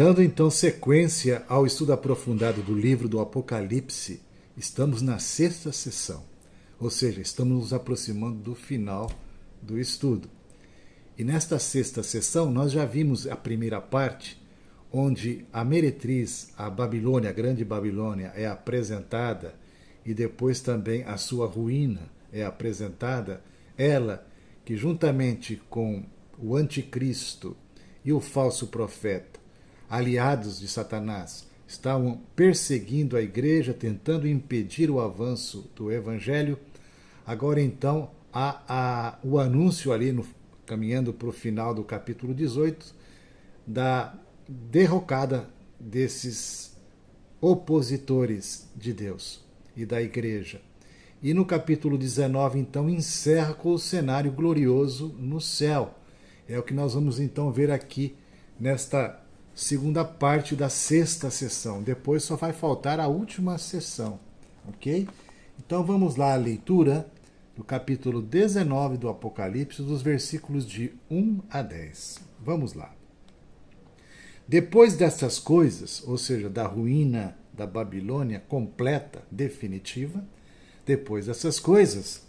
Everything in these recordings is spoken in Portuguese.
Dando então sequência ao estudo aprofundado do livro do Apocalipse, estamos na sexta sessão, ou seja, estamos nos aproximando do final do estudo. E nesta sexta sessão nós já vimos a primeira parte, onde a meretriz, a Babilônia, a grande Babilônia, é apresentada e depois também a sua ruína é apresentada, ela que juntamente com o anticristo e o falso profeta, aliados de Satanás, estavam perseguindo a igreja, tentando impedir o avanço do evangelho. Agora então há o anúncio ali, caminhando para o final do capítulo 18, da derrocada desses opositores de Deus e da igreja. E no capítulo 19, então, encerra com o cenário glorioso no céu. É o que nós vamos então ver aqui nesta segunda parte da sexta sessão. Depois só vai faltar a última sessão, ok? Então vamos lá à leitura do capítulo 19 do Apocalipse, dos versículos de 1 a 10. Vamos lá. Depois dessas coisas, ou seja, da ruína da Babilônia completa, definitiva, depois dessas coisas,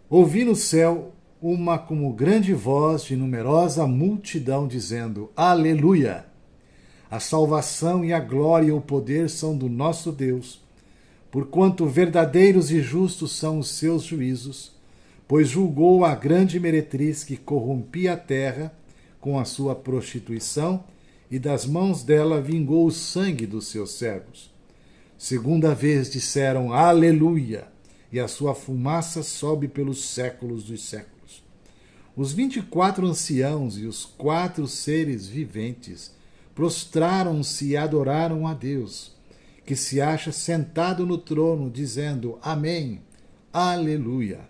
ouvi no céu uma como grande voz de numerosa multidão dizendo: Aleluia! A salvação e a glória e o poder são do nosso Deus, porquanto verdadeiros e justos são os seus juízos, pois julgou a grande meretriz que corrompia a terra com a sua prostituição, e das mãos dela vingou o sangue dos seus servos. Segunda vez disseram Aleluia, e a sua fumaça sobe pelos séculos dos séculos. Os 24 anciãos e os 4 seres viventes prostraram-se e adoraram a Deus, que se acha sentado no trono, dizendo Amém, Aleluia.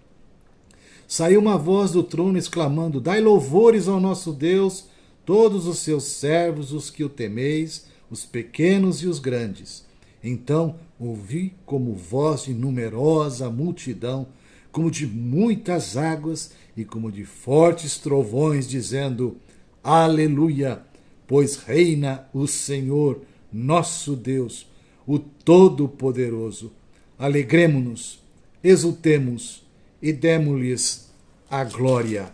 Saiu uma voz do trono exclamando: Dai louvores ao nosso Deus, todos os seus servos, os que o temeis, os pequenos e os grandes. Então ouvi como voz de numerosa multidão, como de muitas águas e como de fortes trovões, dizendo Aleluia, pois reina o Senhor, nosso Deus, o Todo-Poderoso. Alegremo-nos, exultemos e demo-lhes a glória.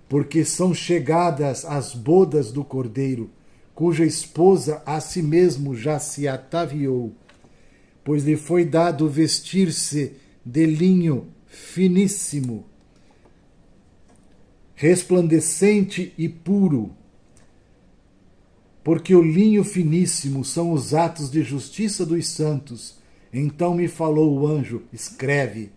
Porque são chegadas as bodas do Cordeiro, cuja esposa a si mesmo já se ataviou, pois lhe foi dado vestir-se de linho finíssimo, resplandecente e puro, porque o linho finíssimo são os atos de justiça dos santos. Então me falou o anjo: escreve,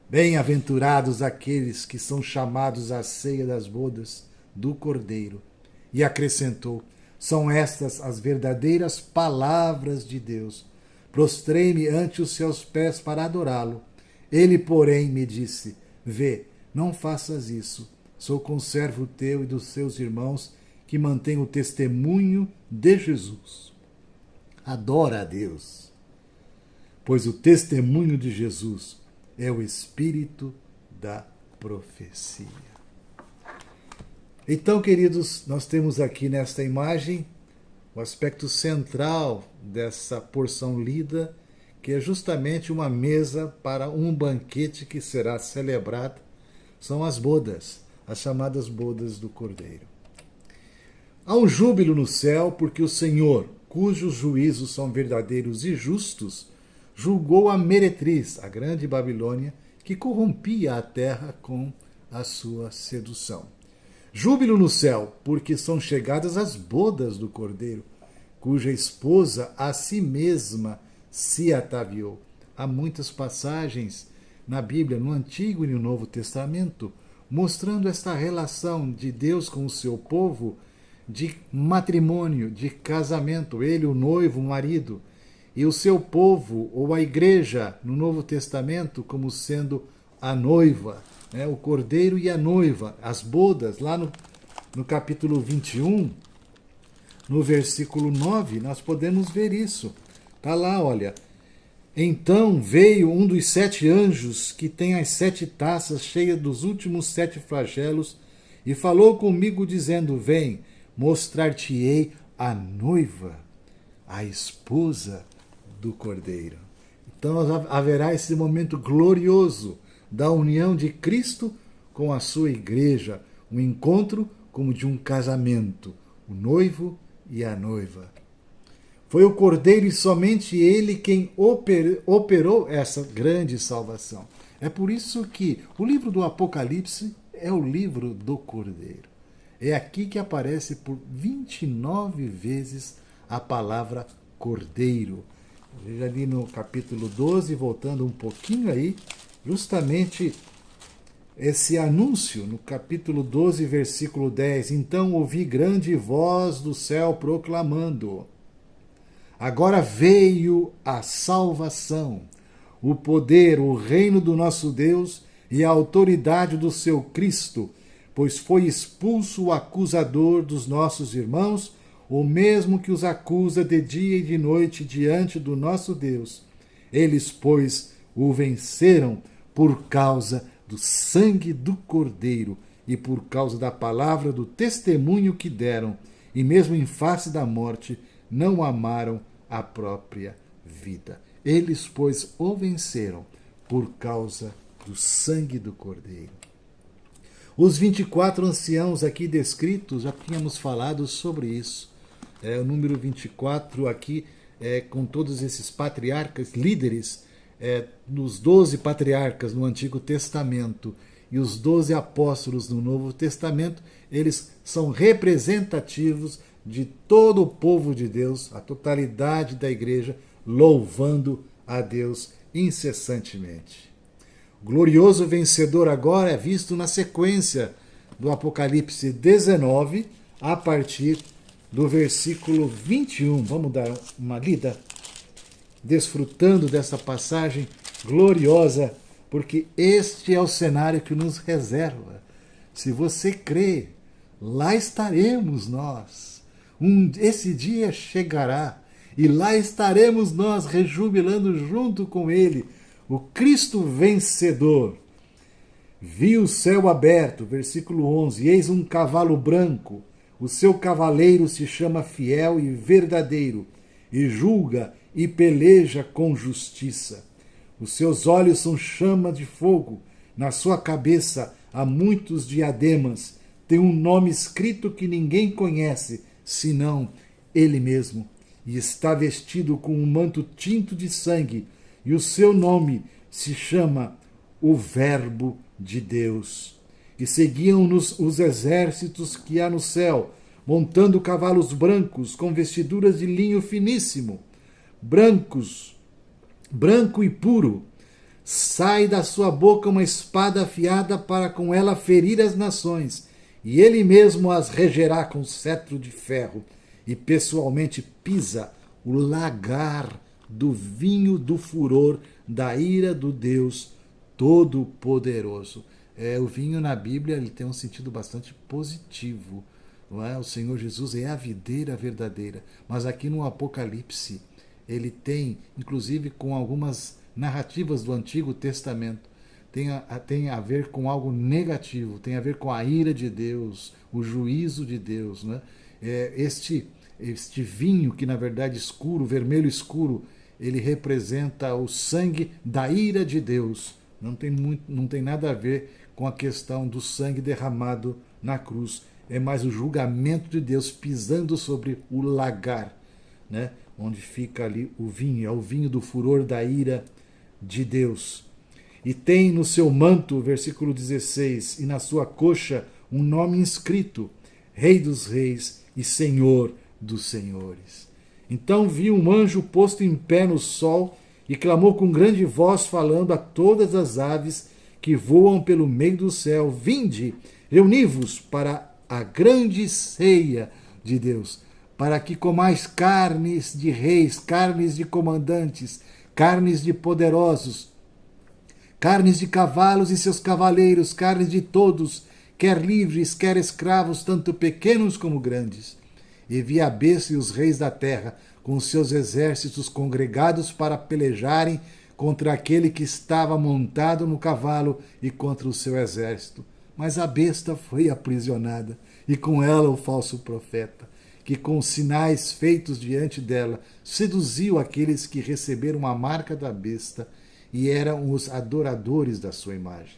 bem-aventurados aqueles que são chamados à ceia das bodas do Cordeiro. E acrescentou: são estas as verdadeiras palavras de Deus. Prostrei-me ante os seus pés para adorá-lo. Ele, porém, me disse: vê, não faças isso. Sou conservo teu e dos seus irmãos que mantêm o testemunho de Jesus. Adora a Deus, pois o testemunho de Jesus é o espírito da profecia. Então, queridos, nós temos aqui nesta imagem o aspecto central dessa porção lida, que é justamente uma mesa para um banquete que será celebrado. São as bodas, as chamadas bodas do Cordeiro. Há um júbilo no céu, porque o Senhor, cujos juízos são verdadeiros e justos, julgou a meretriz, a grande Babilônia, que corrompia a terra com a sua sedução. Júbilo no céu, porque são chegadas as bodas do Cordeiro, cuja esposa a si mesma se ataviou. Há muitas passagens na Bíblia, no Antigo e no Novo Testamento, mostrando esta relação de Deus com o seu povo, de matrimônio, de casamento, ele, o noivo, o marido, e o seu povo, ou a igreja, no Novo Testamento, como sendo a noiva, né? O cordeiro e a noiva, as bodas, lá no capítulo 21, no versículo 9, nós podemos ver isso. Está lá, olha. Então veio um dos 7 anjos que tem as 7 taças cheias dos últimos 7 flagelos e falou comigo dizendo: vem, mostrar-te-ei a noiva, a esposa do Cordeiro. Então haverá esse momento glorioso da união de Cristo com a sua igreja, um encontro como de um casamento, o noivo e a noiva. Foi o Cordeiro e somente ele quem operou essa grande salvação. É por isso que o livro do Apocalipse é o livro do Cordeiro. É aqui que aparece por 29 vezes a palavra Cordeiro. Veja ali no capítulo 12, voltando um pouquinho aí, justamente esse anúncio, no capítulo 12, versículo 10. Então ouvi grande voz do céu proclamando: agora veio a salvação, o poder, o reino do nosso Deus e a autoridade do seu Cristo, pois foi expulso o acusador dos nossos irmãos, o mesmo que os acusa de dia e de noite diante do nosso Deus. Eles, pois, o venceram por causa do sangue do Cordeiro e por causa da palavra do testemunho que deram, e mesmo em face da morte, não amaram a própria vida. Eles, pois, o venceram por causa do sangue do Cordeiro. Os 24 anciãos aqui descritos, já tínhamos falado sobre isso. O número 24 aqui, com todos esses patriarcas, líderes, dos 12 patriarcas no Antigo Testamento e os 12 apóstolos no Novo Testamento, eles são representativos de todo o povo de Deus, a totalidade da igreja, louvando a Deus incessantemente. O glorioso vencedor agora é visto na sequência do Apocalipse 19, a partir do versículo 21. Vamos dar uma lida, desfrutando dessa passagem gloriosa, porque este é o cenário que nos reserva. Se você crê, lá estaremos nós. Esse dia chegará e lá estaremos nós rejubilando junto com ele, o Cristo vencedor. Vi o céu aberto, versículo 11, e eis um cavalo branco, o seu cavaleiro se chama Fiel e Verdadeiro, e julga e peleja com justiça. Os seus olhos são chama de fogo, na sua cabeça há muitos diademas, tem um nome escrito que ninguém conhece, senão ele mesmo, e está vestido com um manto tinto de sangue, e o seu nome se chama o Verbo de Deus. E seguiam-nos os exércitos que há no céu, montando cavalos brancos, com vestiduras de linho finíssimo, branco e puro. Sai da sua boca uma espada afiada para com ela ferir as nações, e ele mesmo as regerá com cetro de ferro, e pessoalmente pisa o lagar do vinho do furor da ira do Deus Todo-Poderoso. O vinho na Bíblia ele tem um sentido bastante positivo. Não é? O Senhor Jesus é a videira verdadeira. Mas aqui no Apocalipse, ele tem, inclusive com algumas narrativas do Antigo Testamento, tem a ver com algo negativo, tem a ver com a ira de Deus, o juízo de Deus. Não é? Este vinho, que na verdade escuro, vermelho escuro, ele representa o sangue da ira de Deus. Não tem nada a ver com a questão do sangue derramado na cruz. É mais o julgamento de Deus pisando sobre o lagar, né? Onde fica ali o vinho, é o vinho do furor da ira de Deus. E tem no seu manto, versículo 16, e na sua coxa um nome inscrito: Rei dos Reis e Senhor dos Senhores. Então vi um anjo posto em pé no sol e clamou com grande voz, falando a todas as aves que voam pelo meio do céu: vinde, reuni-vos para a grande ceia de Deus, para que comais carnes de reis, carnes de comandantes, carnes de poderosos, carnes de cavalos e seus cavaleiros, carnes de todos, quer livres, quer escravos, tanto pequenos como grandes. E vi a besta e os reis da terra, com seus exércitos congregados para pelejarem contra aquele que estava montado no cavalo e contra o seu exército. Mas a besta foi aprisionada, e com ela o falso profeta, que com sinais feitos diante dela seduziu aqueles que receberam a marca da besta e eram os adoradores da sua imagem.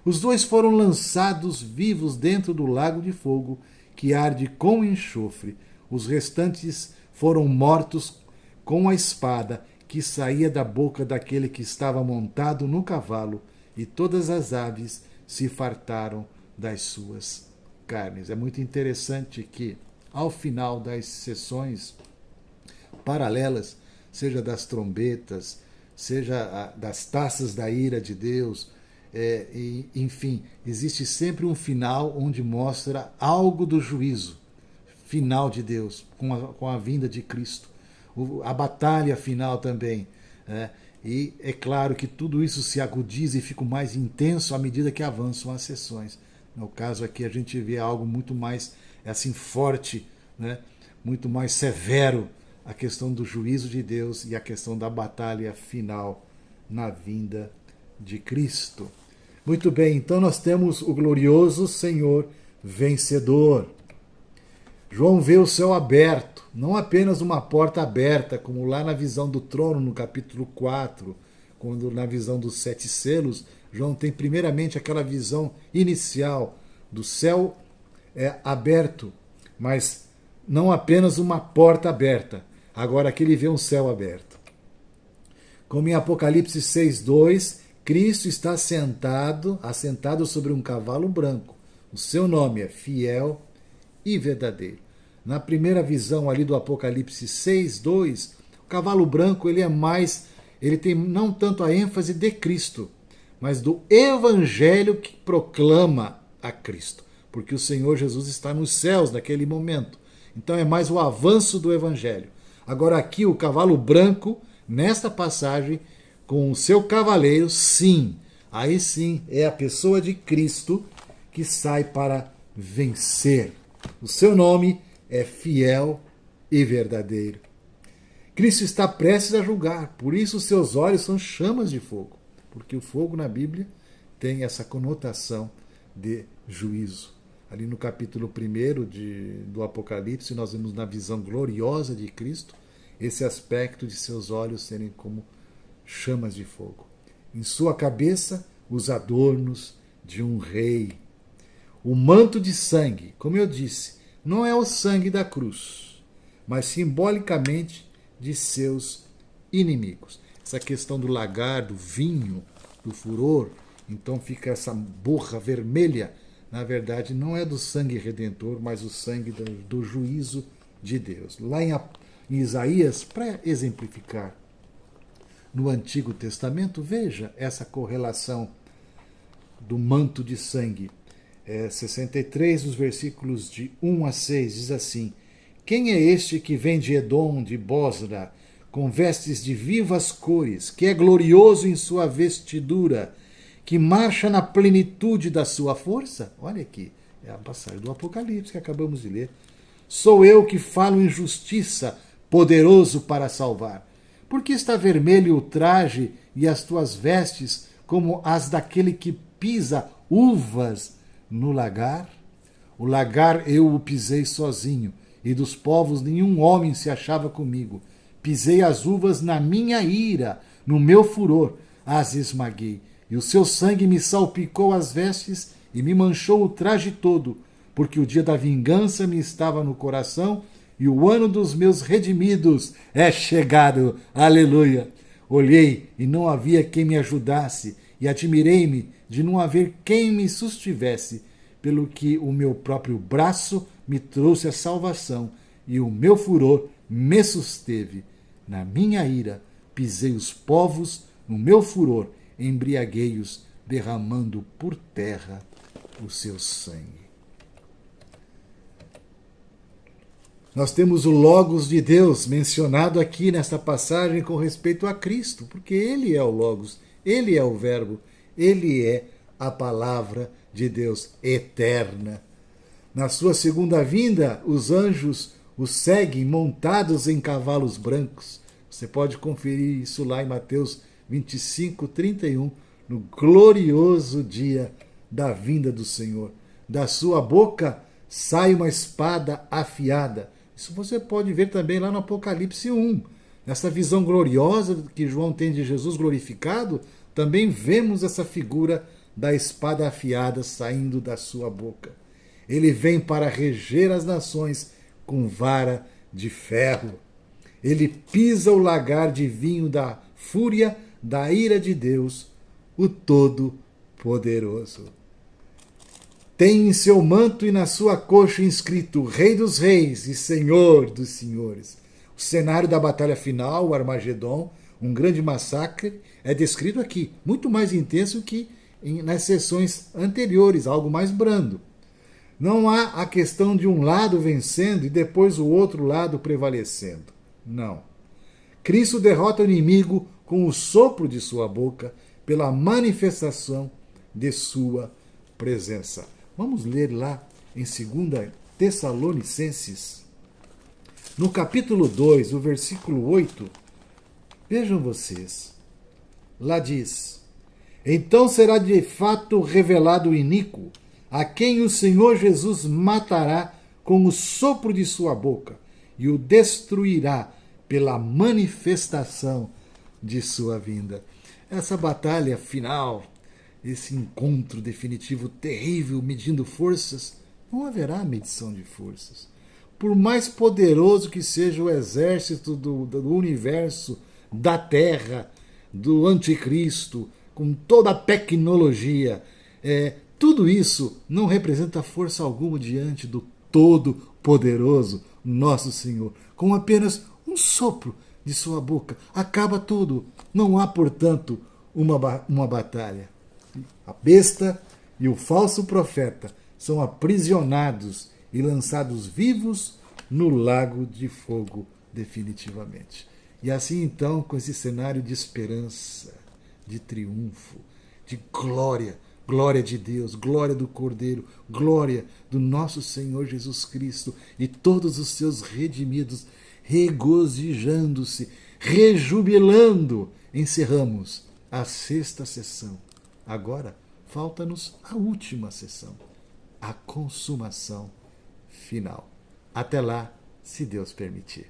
Os dois foram lançados vivos dentro do lago de fogo que arde com enxofre. Os restantes foram mortos com a espada que saía da boca daquele que estava montado no cavalo, e todas as aves se fartaram das suas carnes. É muito interessante que, ao final das sessões paralelas, seja das trombetas, seja das taças da ira de Deus, enfim, existe sempre um final onde mostra algo do juízo final de Deus, com a vinda de Cristo. A batalha final também. E é claro que tudo isso se agudiza e fica mais intenso à medida que avançam as sessões. No caso aqui a gente vê algo muito mais assim forte, né? Muito mais severo, a questão do juízo de Deus e a questão da batalha final na vinda de Cristo. Muito bem, então nós temos o glorioso Senhor vencedor. João vê o céu aberto, não apenas uma porta aberta, como lá na visão do trono, no capítulo 4, quando na visão dos 7 selos, João tem primeiramente aquela visão inicial do céu aberto, mas não apenas uma porta aberta. Agora aqui ele vê um céu aberto. Como em Apocalipse 6:2, Cristo está assentado sobre um cavalo branco. O seu nome é Fiel e Verdadeiro. Na primeira visão ali do Apocalipse 6:2, o cavalo branco ele tem não tanto a ênfase de Cristo, mas do evangelho que proclama a Cristo, porque o Senhor Jesus está nos céus naquele momento. Então é mais o avanço do evangelho. Agora aqui o cavalo branco, nesta passagem, com o seu cavaleiro, sim, aí sim é a pessoa de Cristo que sai para vencer. O seu nome é Fiel e Verdadeiro. Cristo está prestes a julgar, por isso os seus olhos são chamas de fogo, porque o fogo na Bíblia tem essa conotação de juízo. Ali no capítulo 1 do Apocalipse, nós vemos na visão gloriosa de Cristo esse aspecto de seus olhos serem como chamas de fogo. Em sua cabeça, os adornos de um rei. O manto de sangue, como eu disse, não é o sangue da cruz, mas simbolicamente de seus inimigos. Essa questão do lagar, do vinho, do furor, então fica essa borra vermelha, na verdade não é do sangue redentor, mas o sangue do juízo de Deus. Lá em Isaías, para exemplificar, no Antigo Testamento, veja essa correlação do manto de sangue. 63, os versículos de 1 a 6, diz assim: Quem é este que vem de Edom, de Bosra, com vestes de vivas cores, que é glorioso em sua vestidura, que marcha na plenitude da sua força? Olha aqui, é a passagem do Apocalipse que acabamos de ler. Sou eu que falo em justiça, poderoso para salvar. Por que está vermelho o traje e as tuas vestes como as daquele que pisa uvas no lagar? O lagar eu o pisei sozinho, e dos povos nenhum homem se achava comigo. Pisei as uvas na minha ira, no meu furor as esmaguei, e o seu sangue me salpicou as vestes e me manchou o traje todo, porque o dia da vingança me estava no coração, e o ano dos meus redimidos é chegado. Aleluia! Olhei e não havia quem me ajudasse, e admirei-me de não haver quem me sustivesse, pelo que o meu próprio braço me trouxe a salvação, e o meu furor me susteve. Na minha ira pisei os povos, no meu furor embriaguei-os, derramando por terra o seu sangue. Nós temos o Logos de Deus mencionado aqui nesta passagem com respeito a Cristo, porque Ele é o Logos, Ele é o Verbo, Ele é a Palavra de Deus eterna. Na sua segunda vinda, os anjos o seguem montados em cavalos brancos. Você pode conferir isso lá em Mateus 25:31, no glorioso dia da vinda do Senhor. Da sua boca sai uma espada afiada, Isso você pode ver também lá no Apocalipse 1. Nessa visão gloriosa que João tem de Jesus glorificado, também vemos essa figura da espada afiada saindo da sua boca. Ele vem para reger as nações com vara de ferro. Ele pisa o lagar de vinho da fúria da ira de Deus, o Todo-Poderoso. Tem em seu manto e na sua coxa inscrito Rei dos Reis e Senhor dos Senhores. O cenário da batalha final, o Armagedon, um grande massacre, é descrito aqui, muito mais intenso que nas sessões anteriores, algo mais brando. Não há a questão de um lado vencendo e depois o outro lado prevalecendo. Não. Cristo derrota o inimigo com o sopro de sua boca, pela manifestação de sua presença. Vamos ler lá em 2 Tessalonicenses, no capítulo 2, o versículo 8. Vejam vocês. Lá diz: então será de fato revelado o iníquo, a quem o Senhor Jesus matará com o sopro de sua boca e o destruirá pela manifestação de sua vinda. Essa batalha final, esse encontro definitivo terrível, medindo forças, não haverá medição de forças. Por mais poderoso que seja o exército do universo, da Terra, do Anticristo, com toda a tecnologia, tudo isso não representa força alguma diante do Todo-Poderoso, nosso Senhor. Com apenas um sopro de sua boca, acaba tudo. Não há, portanto, uma batalha. A besta e o falso profeta são aprisionados e lançados vivos no lago de fogo definitivamente. E assim então, com esse cenário de esperança, de triunfo, de glória, glória de Deus, glória do Cordeiro, glória do nosso Senhor Jesus Cristo e todos os seus redimidos, regozijando-se, rejubilando, encerramos a 6ª sessão. Agora, falta-nos a última sessão, a consumação final. Até lá, se Deus permitir.